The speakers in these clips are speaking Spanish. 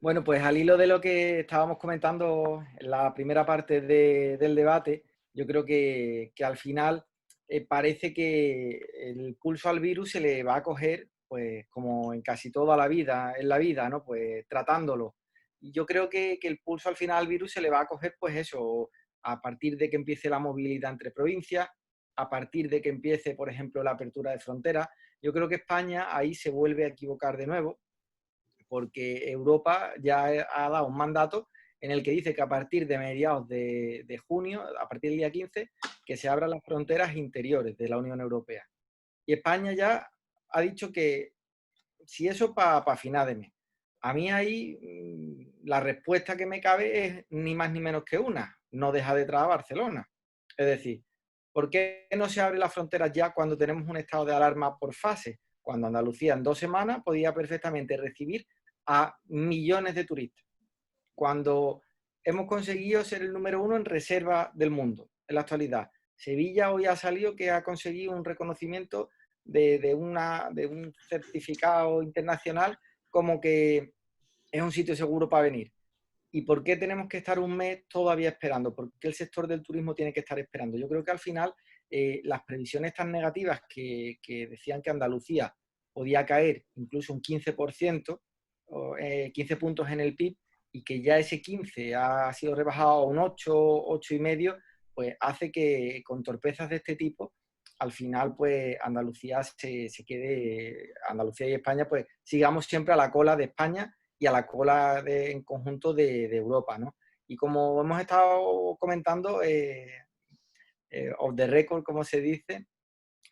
Bueno, pues al hilo de lo que estábamos comentando en la primera parte del debate, yo creo que al final parece que el pulso al virus se le va a coger, pues como en casi toda la vida, en la vida, ¿no? Pues tratándolo. Y yo creo que el pulso al final al virus se le va a coger, pues eso, a partir de que empiece la movilidad entre provincias, a partir de que empiece, por ejemplo, la apertura de fronteras. Yo creo que España ahí se vuelve a equivocar de nuevo porque Europa ya ha dado un mandato en el que dice que a partir de mediados de junio, a partir del día 15, que se abran las fronteras interiores de la Unión Europea. Y España ya ha dicho que si eso para final de mes. A mí ahí la respuesta que me cabe es ni más ni menos que una, no deja detrás a Barcelona. Es decir, ¿por qué no se abren las fronteras ya cuando tenemos un estado de alarma por fase? Cuando Andalucía en 2 semanas podía perfectamente recibir a millones de turistas. Cuando hemos conseguido ser el número uno en reserva del mundo en la actualidad. Sevilla hoy ha salido que ha conseguido un reconocimiento de un certificado internacional como que es un sitio seguro para venir. ¿Y por qué tenemos que estar un mes todavía esperando? ¿Por qué el sector del turismo tiene que estar esperando? Yo creo que al final las previsiones tan negativas que decían que Andalucía podía caer incluso un 15%, 15 puntos en el PIB, y que ya ese 15 ha sido rebajado a un 8, 8,5, pues hace que con torpezas de este tipo, al final, pues Andalucía se quede, Andalucía y España, pues sigamos siempre a la cola de España y a la cola en conjunto de Europa, ¿no? Y como hemos estado comentando, off the record, como se dice,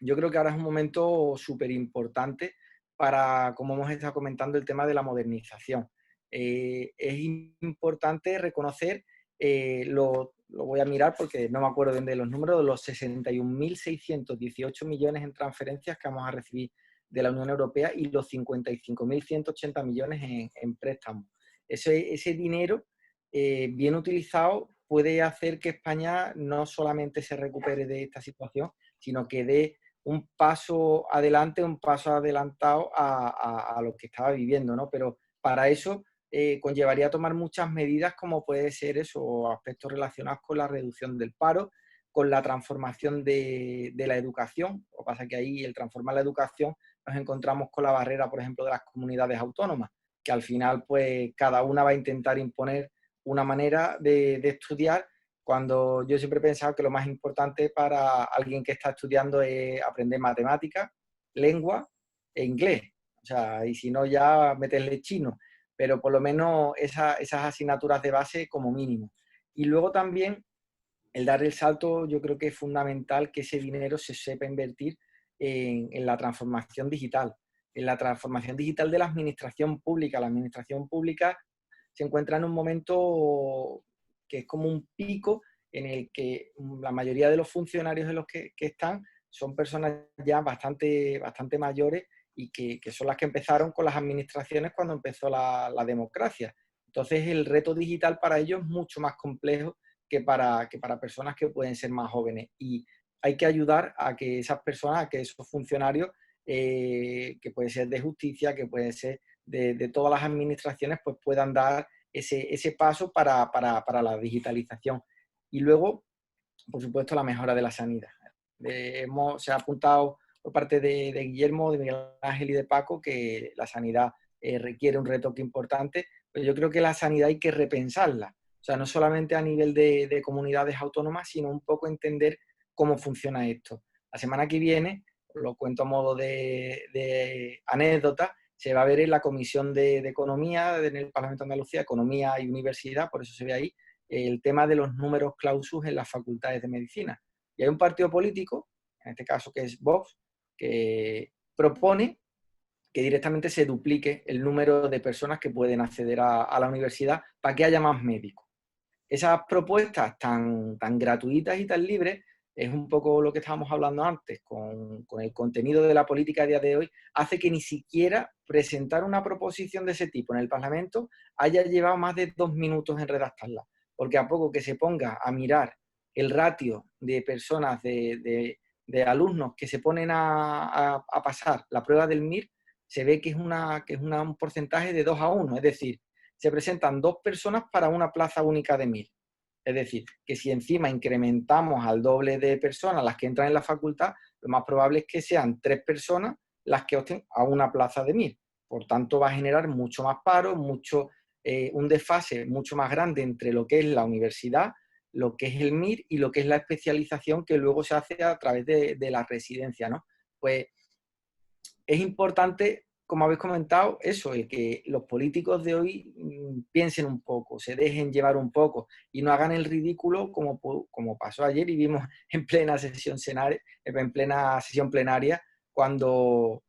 yo creo que ahora es un momento súper importante para, como hemos estado comentando, el tema de la modernización. Es importante reconocer, lo voy a mirar porque no me acuerdo bien de los números, de los 61.618 millones en transferencias que vamos a recibir de la Unión Europea y los 55.180 millones en préstamos. Ese dinero, bien utilizado, puede hacer que España no solamente se recupere de esta situación, sino que dé un paso adelante, un paso adelantado a lo que estaba viviendo, ¿no? Pero para eso conllevaría tomar muchas medidas como puede ser eso, aspectos relacionados con la reducción del paro, con la transformación de la educación. Lo que pasa es que ahí, el transformar la educación, nos encontramos con la barrera, por ejemplo, de las comunidades autónomas, que al final, pues, cada una va a intentar imponer una manera de estudiar, cuando yo siempre he pensado que lo más importante para alguien que está estudiando es aprender matemáticas, lengua e inglés. O sea, y si no, ya meterle chino. Pero por lo menos esas asignaturas de base como mínimo. Y luego también el dar el salto, yo creo que es fundamental que ese dinero se sepa invertir en la transformación digital, en la transformación digital de la administración pública. La administración pública se encuentra en un momento que es como un pico en el que la mayoría de los funcionarios de los que están son personas ya bastante mayores y que son las que empezaron con las administraciones cuando empezó la democracia. Entonces el reto digital para ellos es mucho más complejo que para personas que pueden ser más jóvenes. Y hay que ayudar a que esas personas, a que esos funcionarios, que puede ser de justicia, que puede ser de todas las administraciones, pues puedan dar ese paso para la digitalización. Y luego, por supuesto, la mejora de la sanidad. Se ha apuntado por parte de Guillermo, de Miguel Ángel y de Paco que la sanidad requiere un retoque importante, pero yo creo que la sanidad hay que repensarla. O sea, no solamente a nivel de comunidades autónomas, sino un poco entender cómo funciona esto. La semana que viene, lo cuento a modo de anécdota, se va a ver en la Comisión de Economía en el Parlamento de Andalucía, Economía y Universidad, por eso se ve ahí, el tema de los números clausus en las facultades de medicina. Y hay un partido político, en este caso que es Vox, que propone que directamente se duplique el número de personas que pueden acceder a la universidad para que haya más médicos. Esas propuestas tan gratuitas y tan libres es un poco lo que estábamos hablando antes, con el contenido de la política a día de hoy, hace que ni siquiera presentar una proposición de ese tipo en el Parlamento haya llevado más de 2 minutos en redactarla, porque a poco que se ponga a mirar el ratio de personas, de alumnos que se ponen a pasar la prueba del MIR, se ve que es un porcentaje de 2 a 1, es decir, se presentan 2 personas para una plaza única de 1000. Es decir, que si encima incrementamos al doble de personas las que entran en la facultad, lo más probable es que sean 3 personas las que opten a una plaza de 1000. Por tanto, va a generar mucho más paro, un desfase mucho más grande entre lo que es la universidad, lo que es el MIR y lo que es la especialización que luego se hace a través de la residencia, ¿no? Pues es importante, como habéis comentado, eso, el que los políticos de hoy piensen un poco, se dejen llevar un poco y no hagan el ridículo como pasó ayer y vimos en plena sesión plenaria cuando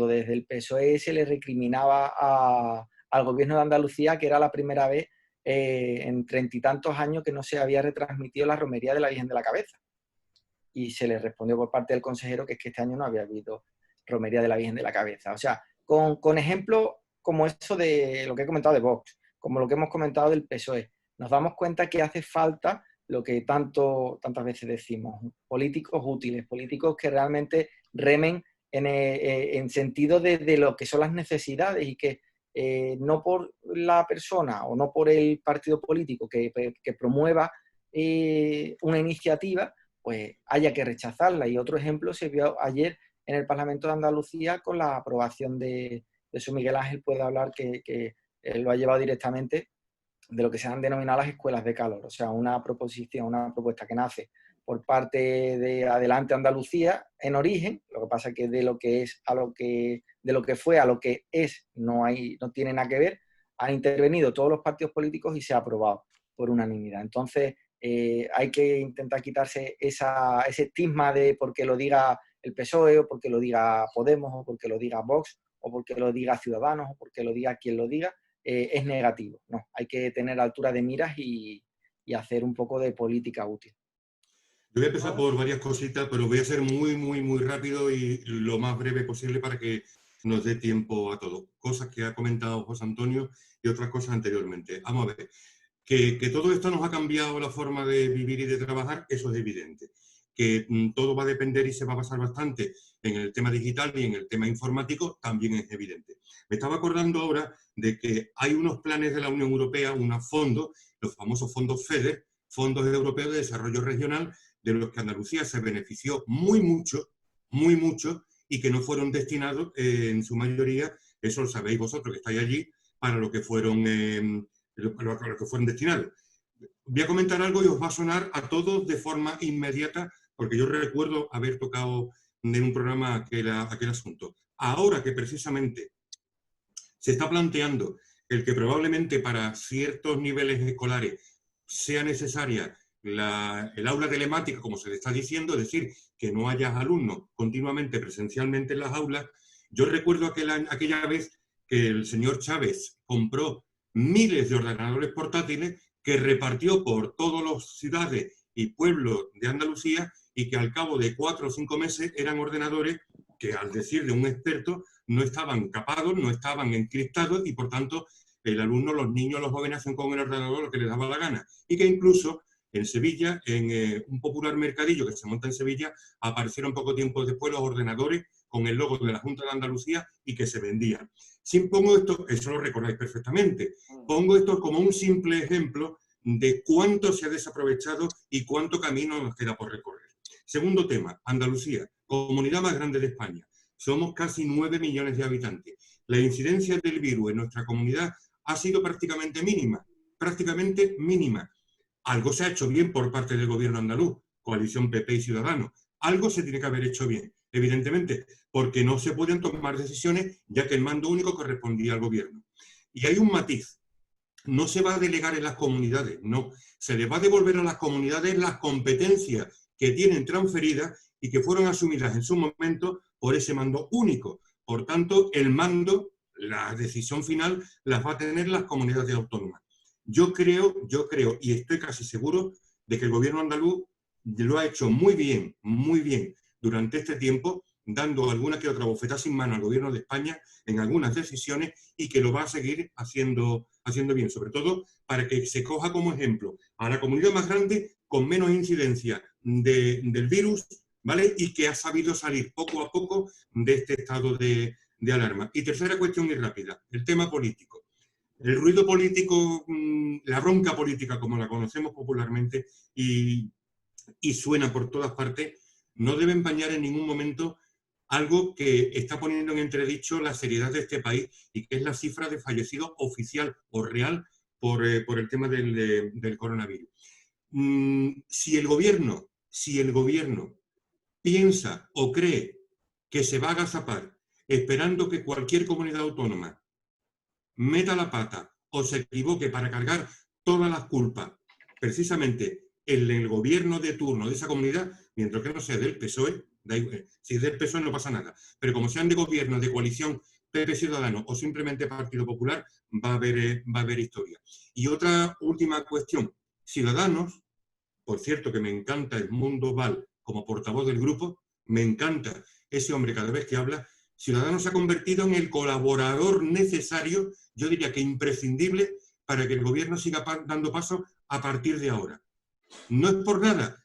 desde el PSOE se le recriminaba al gobierno de Andalucía que era la primera vez en 30 y tantos años que no se había retransmitido la romería de la Virgen de la Cabeza. Y se le respondió por parte del consejero que es que este año no había habido romería de la Virgen de la Cabeza. O sea, con ejemplos como eso de lo que he comentado de Vox, como lo que hemos comentado del PSOE, nos damos cuenta que hace falta lo que tantas veces decimos, políticos útiles, políticos que realmente remen en sentido de lo que son las necesidades y que no por la persona o no por el partido político que promueva una iniciativa, pues haya que rechazarla. Y otro ejemplo se vio ayer en el Parlamento de Andalucía con la aprobación de su Miguel Ángel, puede hablar que él lo ha llevado directamente de lo que se han denominado las escuelas de calor, o sea, una propuesta que nace por parte de Adelante Andalucía en origen, lo que pasa es que de lo que fue a lo que es no tiene nada que ver, han intervenido todos los partidos políticos y se ha aprobado por unanimidad. Entonces, hay que intentar quitarse ese estigma de porque lo diga el PSOE, o porque lo diga Podemos, o porque lo diga Vox, o porque lo diga Ciudadanos, o porque lo diga quien lo diga, es negativo. No, hay que tener altura de miras y hacer un poco de política útil. Yo voy a empezar por varias cositas, pero voy a ser muy, muy, muy rápido y lo más breve posible para que nos dé tiempo a todo. Cosas que ha comentado José Antonio y otras cosas anteriormente. Vamos a ver. Que todo esto nos ha cambiado la forma de vivir y de trabajar, eso es evidente. Que todo va a depender y se va a basar bastante en el tema digital y en el tema informático, también es evidente. Me estaba acordando ahora de que hay unos planes de la Unión Europea, unos fondos, los famosos fondos FEDER, Fondos Europeos de Desarrollo Regional, de los que Andalucía se benefició muy mucho, y que no fueron destinados en su mayoría, eso lo sabéis vosotros que estáis allí, para lo que fueron destinados. Voy a comentar algo y os va a sonar a todos de forma inmediata, porque yo recuerdo haber tocado en un programa aquel asunto. Ahora que precisamente se está planteando el que probablemente para ciertos niveles escolares sea necesaria el aula telemática, como se le está diciendo, es decir, que no haya alumnos continuamente presencialmente en las aulas. Yo recuerdo aquella vez que el señor Chávez compró miles de ordenadores portátiles que repartió por todas las ciudades y pueblos de Andalucía y que al cabo de 4 o 5 meses eran ordenadores que, al decir de un experto, no estaban capados, no estaban encriptados y, por tanto, el alumno, los niños, los jóvenes hacen con el ordenador lo que les daba la gana. Y que incluso en Sevilla, en un popular mercadillo que se monta en Sevilla, aparecieron poco tiempo después los ordenadores con el logo de la Junta de Andalucía y que se vendían. Si pongo esto, eso lo recordáis perfectamente, pongo esto como un simple ejemplo de cuánto se ha desaprovechado y cuánto camino nos queda por recorrer. Segundo tema, Andalucía, comunidad más grande de España. Somos casi 9 millones de habitantes. La incidencia del virus en nuestra comunidad ha sido prácticamente mínima. Algo se ha hecho bien por parte del gobierno andaluz, coalición PP y Ciudadanos. Algo se tiene que haber hecho bien, evidentemente, porque no se pueden tomar decisiones ya que el mando único correspondía al gobierno. Y hay un matiz. No se va a delegar en las comunidades, no. Se les va a devolver a las comunidades las competencias que tienen transferidas y que fueron asumidas en su momento por ese mando único. Por tanto, el mando, la decisión final, las va a tener las comunidades autónomas. Yo creo, y estoy casi seguro, de que el gobierno andaluz lo ha hecho muy bien durante este tiempo, dando alguna que otra bofetada sin mano al gobierno de España en algunas decisiones y que lo va a seguir haciendo bien, sobre todo para que se coja como ejemplo a la comunidad más grande con menos incidencia del virus, ¿vale? Y que ha sabido salir poco a poco de este estado de alarma. Y tercera cuestión muy rápida, el tema político. el ruido político, la bronca política, como la conocemos popularmente, y suena por todas partes, no debe empañar en ningún momento algo que está poniendo en entredicho la seriedad de este país y que es la cifra de fallecidos oficial o real por el tema del coronavirus. Si el gobierno piensa o cree que se va a agazapar esperando que cualquier comunidad autónoma meta la pata o se equivoque para cargar todas las culpas precisamente en el gobierno de turno de esa comunidad, mientras que no sea del PSOE, si es del PSOE no pasa nada, pero como sean de gobierno, de coalición, PP Ciudadanos o simplemente Partido Popular, va a haber historia. Y otra última cuestión, Ciudadanos, por cierto que me encanta el Mundo Val como portavoz del grupo, me encanta ese hombre cada vez que habla. Ciudadanos se ha convertido en el colaborador necesario, yo diría que imprescindible, para que el gobierno siga dando paso a partir de ahora. No es por nada.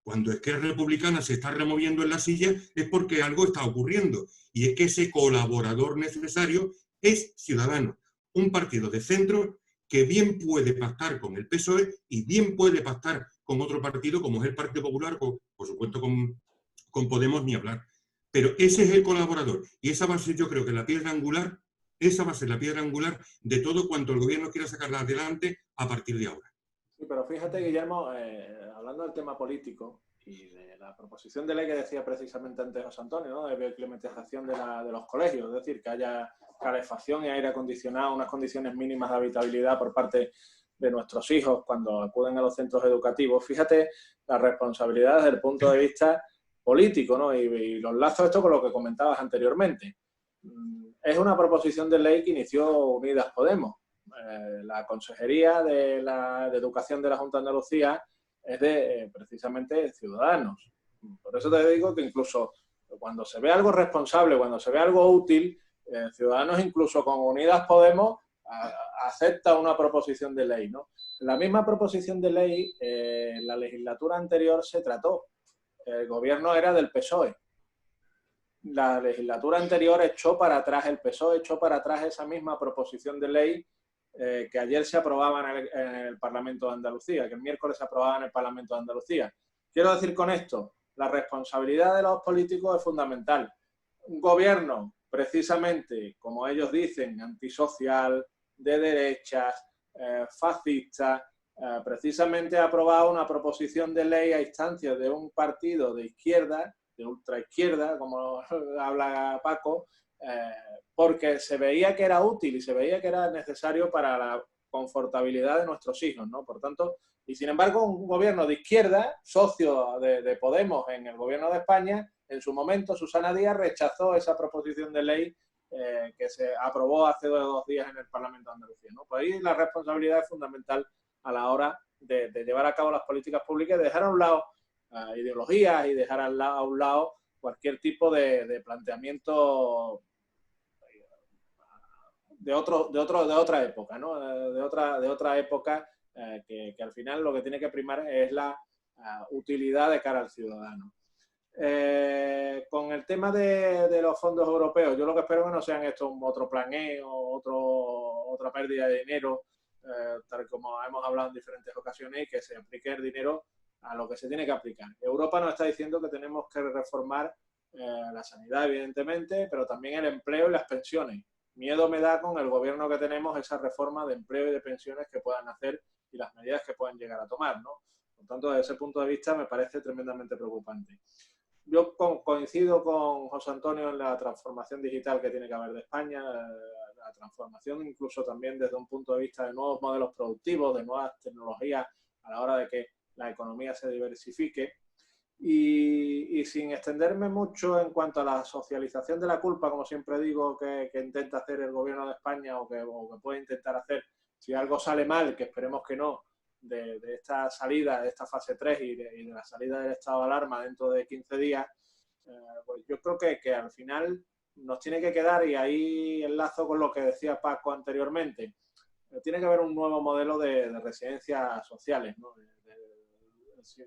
Cuando Esquerra Republicana se está removiendo en la silla es porque algo está ocurriendo. Y es que ese colaborador necesario es Ciudadanos, un partido de centro que bien puede pactar con el PSOE y bien puede pactar con otro partido como es el Partido Popular, por supuesto con Podemos ni hablar. Pero ese es el colaborador y esa va a ser, yo creo que la piedra angular, esa va a ser la piedra angular de todo cuanto el gobierno quiera sacar adelante a partir de ahora. Sí, pero fíjate, Guillermo, hablando del tema político y de la proposición de ley que decía precisamente antes José Antonio, ¿no?, de bioclimatización de los colegios, es decir, que haya calefacción y aire acondicionado, unas condiciones mínimas de habitabilidad por parte de nuestros hijos cuando acuden a los centros educativos. Fíjate la responsabilidad desde el punto de vista político, ¿no? Y los lazos esto con lo que comentabas anteriormente. Es una proposición de ley que inició Unidas Podemos. La Consejería de Educación de la Junta de Andalucía es de precisamente Ciudadanos. Por eso te digo que incluso cuando se ve algo responsable, cuando se ve algo útil, Ciudadanos incluso con Unidas Podemos acepta una proposición de ley, ¿no? La misma proposición de ley en la legislatura anterior se trató. El gobierno era del PSOE. La legislatura anterior echó para atrás, el PSOE echó para atrás esa misma proposición de ley que ayer se aprobaba en el Parlamento de Andalucía, que el miércoles se aprobaba en el Parlamento de Andalucía. Quiero decir con esto, la responsabilidad de los políticos es fundamental. Un gobierno, precisamente, como ellos dicen, antisocial, de derechas, fascista, precisamente ha aprobado una proposición de ley a instancias de un partido de izquierda, de ultraizquierda, como habla Paco, porque se veía que era útil y se veía que era necesario para la confortabilidad de nuestros hijos, ¿no? Por tanto, y sin embargo, un gobierno de izquierda, socio de Podemos en el gobierno de España, en su momento, Susana Díaz rechazó esa proposición de ley que se aprobó hace 2 días en el Parlamento de Andalucía, ¿no? Pues ahí la responsabilidad es fundamental a la hora de llevar a cabo las políticas públicas, de dejar a un lado ideologías y dejar a un lado cualquier tipo de planteamiento de otra época, ¿no? De otra época que al final lo que tiene que primar es la utilidad de cara al ciudadano. Con el tema de los fondos europeos, yo lo que espero es que no sean estos otro plan E o otra pérdida de dinero, tal como hemos hablado en diferentes ocasiones, y que se aplique el dinero a lo que se tiene que aplicar. Europa nos está diciendo que tenemos que reformar la sanidad, evidentemente, pero también el empleo y las pensiones. Miedo me da con el gobierno que tenemos esa reforma de empleo y de pensiones que puedan hacer y las medidas que puedan llegar a tomar, ¿no? Por tanto, desde ese punto de vista me parece tremendamente preocupante. Yo coincido con José Antonio en la transformación digital que tiene que haber de España, la transformación incluso también desde un punto de vista de nuevos modelos productivos, de nuevas tecnologías a la hora de que la economía se diversifique. Y sin extenderme mucho en cuanto a la socialización de la culpa, como siempre digo, que intenta hacer el gobierno de España o que puede intentar hacer si algo sale mal, que esperemos que no, de esta salida, de esta fase 3 y de la salida del estado de alarma dentro de 15 días, pues yo creo que al final nos tiene que quedar, y ahí enlazo con lo que decía Paco anteriormente, tiene que haber un nuevo modelo de residencias sociales, ¿no?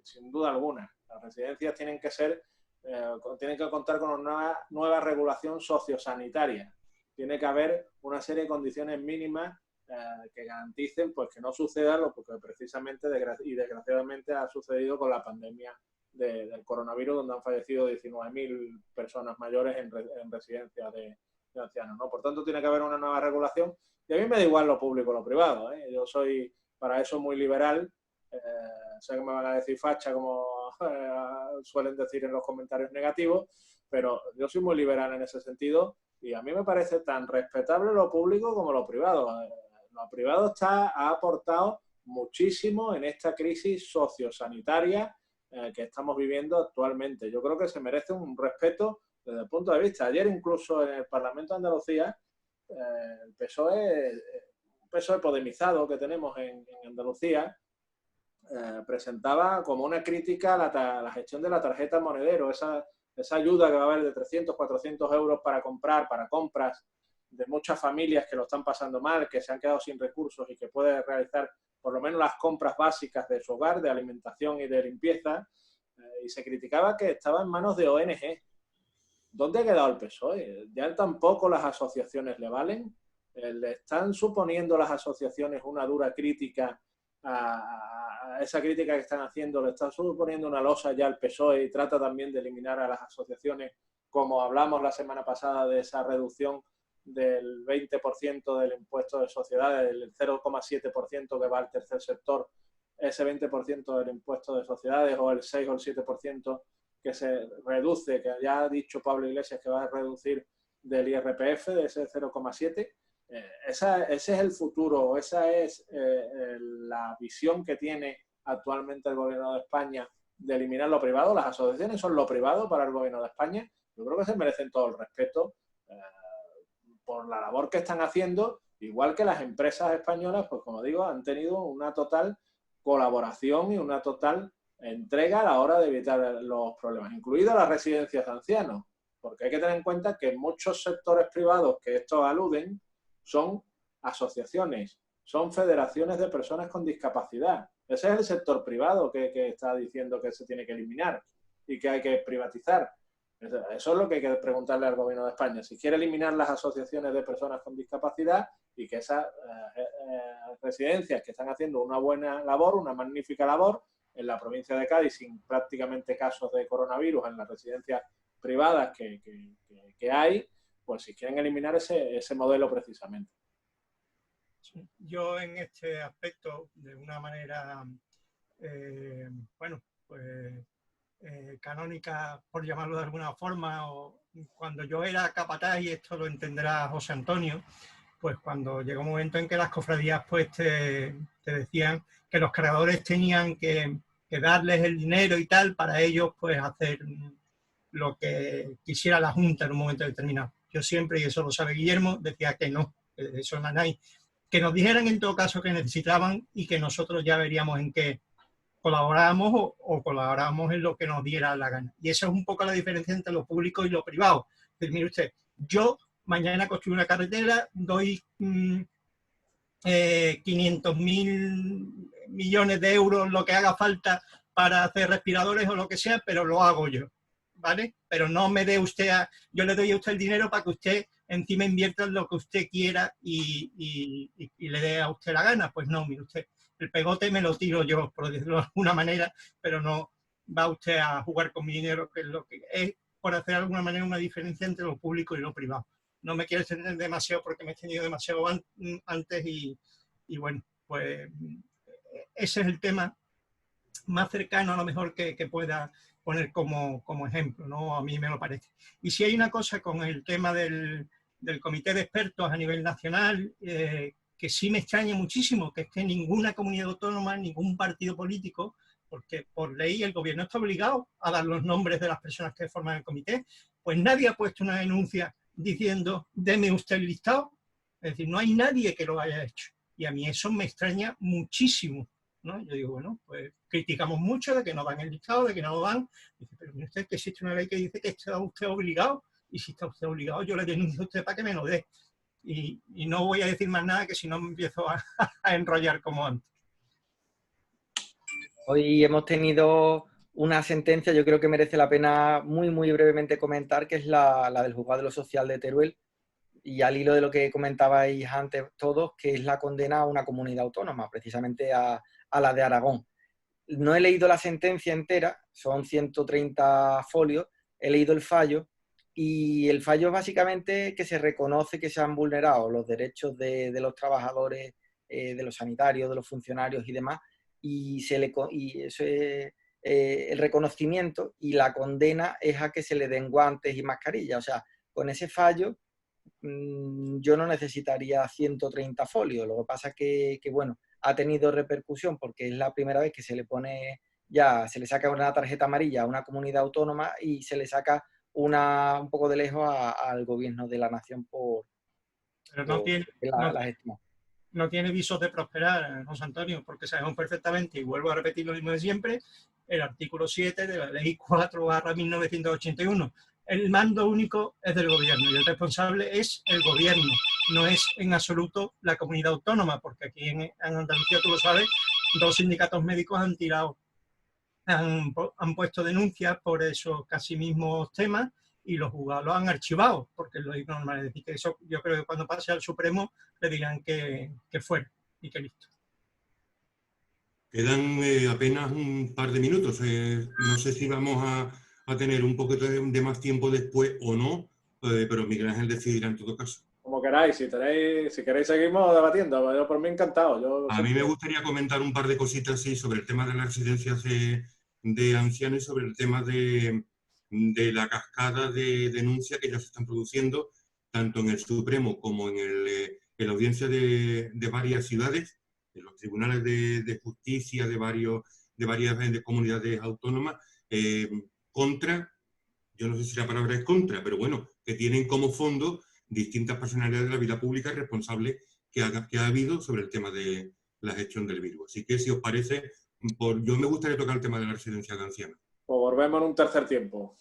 Sin duda alguna. Las residencias tienen que ser, tienen que contar con una nueva regulación sociosanitaria. Tiene que haber una serie de condiciones mínimas que garanticen pues que no suceda lo que precisamente y desgraciadamente ha sucedido con la pandemia del coronavirus, donde han fallecido 19.000 personas mayores en residencias de ancianos, ¿no? Por tanto, tiene que haber una nueva regulación y a mí me da igual lo público o lo privado, ¿eh? Yo soy para eso muy liberal. Sé que me van a decir facha, como suelen decir en los comentarios negativos, pero yo soy muy liberal en ese sentido y a mí me parece tan respetable lo público como lo privado. Lo privado ha aportado muchísimo en esta crisis sociosanitaria que estamos viviendo actualmente. Yo creo que se merece un respeto desde el punto de vista. Ayer incluso en el Parlamento de Andalucía, el PSOE, un PSOE podemizado que tenemos en Andalucía, presentaba como una crítica a la gestión de la tarjeta monedero, esa ayuda que va a haber de 300, 400 euros para compras de muchas familias que lo están pasando mal, que se han quedado sin recursos y que puede realizar por lo menos las compras básicas de su hogar, de alimentación y de limpieza, y se criticaba que estaba en manos de ONG. ¿Dónde ha quedado el PSOE? Ya tampoco las asociaciones le valen. Le están suponiendo las asociaciones una dura crítica a esa crítica que están haciendo, le están suponiendo una losa ya al PSOE y trata también de eliminar a las asociaciones, como hablamos la semana pasada de esa reducción del 20% del impuesto de sociedades, del 0,7% que va al tercer sector, ese 20% del impuesto de sociedades o el 6 o el 7% que se reduce, que ya ha dicho Pablo Iglesias que va a reducir del IRPF, de ese 0,7%. Ese es el futuro, esa es la visión que tiene actualmente el gobierno de España de eliminar lo privado. Las asociaciones son lo privado para el gobierno de España. Yo creo que se merecen todo el respeto por la labor que están haciendo, igual que las empresas españolas, pues como digo, han tenido una total colaboración y una total entrega a la hora de evitar los problemas, incluidas las residencias de ancianos, porque hay que tener en cuenta que muchos sectores privados que estos aluden son asociaciones, son federaciones de personas con discapacidad. Ese es el sector privado que está diciendo que se tiene que eliminar y que hay que privatizar. Eso es lo que hay que preguntarle al gobierno de España. Si quiere eliminar las asociaciones de personas con discapacidad y que esas residencias que están haciendo una buena labor, una magnífica labor, en la provincia de Cádiz, sin prácticamente casos de coronavirus en las residencias privadas que hay, pues si quieren eliminar ese modelo precisamente. Yo en este aspecto, de una manera, bueno, pues canónica, por llamarlo de alguna forma, o cuando yo era capataz, y esto lo entenderá José Antonio, pues cuando llegó un momento en que las cofradías pues te decían que los cargadores tenían que darles el dinero y tal para ellos pues hacer lo que quisiera la Junta en un momento determinado. Yo siempre, y eso lo sabe Guillermo, decía que no, que eso no hay. Que nos dijeran en todo caso que necesitaban y que nosotros ya veríamos en qué colaborábamos o colaborábamos en lo que nos diera la gana. Y esa es un poco la diferencia entre lo público y lo privado. Entonces, mire usted, yo mañana construyo una carretera, doy 500.000 millones de euros, lo que haga falta para hacer respiradores o lo que sea, pero lo hago yo, ¿vale? Pero no me dé usted yo le doy a usted el dinero para que usted encima invierta en lo que usted quiera y le dé a usted la gana. Pues no, mire usted, el pegote me lo tiro yo, por decirlo de alguna manera, pero no va usted a jugar con mi dinero, que es lo que es, por hacer de alguna manera una diferencia entre lo público y lo privado. No me quiero extender demasiado porque me he extendido demasiado antes y bueno, pues ese es el tema más cercano a lo mejor que pueda poner como ejemplo, ¿no? A mí me lo parece. Y si hay una cosa con el tema del comité de expertos a nivel nacional que sí me extraña muchísimo, que es que ninguna comunidad autónoma, ningún partido político, porque por ley el gobierno está obligado a dar los nombres de las personas que forman el comité, pues nadie ha puesto una denuncia diciendo, deme usted el listado. Es decir, no hay nadie que lo haya hecho. Y a mí eso me extraña muchísimo, ¿no? Yo digo, bueno, pues criticamos mucho de que no dan el listado, de que no lo dan. Dice, pero mire usted que existe una ley que dice que está usted obligado, y si está usted obligado, yo le denuncio a usted para que me lo dé. Y no voy a decir más nada, que si no me empiezo a enrollar como antes. Hoy hemos tenido una sentencia, yo creo que merece la pena muy brevemente comentar, que es la del Juzgado de lo Social de Teruel. y al hilo de lo que comentabais antes todos, que es la condena a una comunidad autónoma, precisamente a la de Aragón. No he leído la sentencia entera, son 130 folios, he leído el fallo, y el fallo es básicamente que se reconoce que se han vulnerado los derechos de los trabajadores, de los sanitarios, de los funcionarios y demás, y eso es, el reconocimiento, y la condena es a que se le den guantes y mascarillas. O sea, con ese fallo yo no necesitaría 130 folios. Lo que pasa es que bueno, ha tenido repercusión porque es la primera vez que se le pone, ya se le saca una tarjeta amarilla a una comunidad autónoma y se le saca un poco de lejos al gobierno de la nación Pero no tiene, la gestión. No tiene visos de prosperar, José Antonio, porque sabemos perfectamente, y vuelvo a repetir lo mismo de siempre, el artículo 7 de la ley 4/1981. El mando único es del gobierno y el responsable es el gobierno, no es en absoluto la comunidad autónoma, porque aquí en Andalucía, tú lo sabes, 2 sindicatos médicos han puesto denuncias por esos casi mismos temas y los juzgados lo han archivado, porque es lo normal. Es decir, que eso yo creo que cuando pase al Supremo le dirán que fuera y que listo. Quedan apenas un par de minutos. No sé si vamos a tener un poquito de más tiempo después o no, pero Miguel Ángel decidirá en todo caso. Como queráis, si queréis seguimos debatiendo. Yo por mí encantado. A mí me gustaría comentar un par de cositas así sobre el tema de las residencias de ancianos y sobre el tema de la cascada de denuncias que ya se están produciendo, tanto en el Supremo como en la audiencia de varias ciudades, en los tribunales de justicia de varias comunidades autónomas, contra, yo no sé si la palabra es contra, pero bueno, que tienen como fondo distintas personalidades de la vida pública responsables que ha habido sobre el tema de la gestión del virus. Así que, si os parece, yo me gustaría tocar el tema de la residencia de ancianos. Pues volvemos en un tercer tiempo.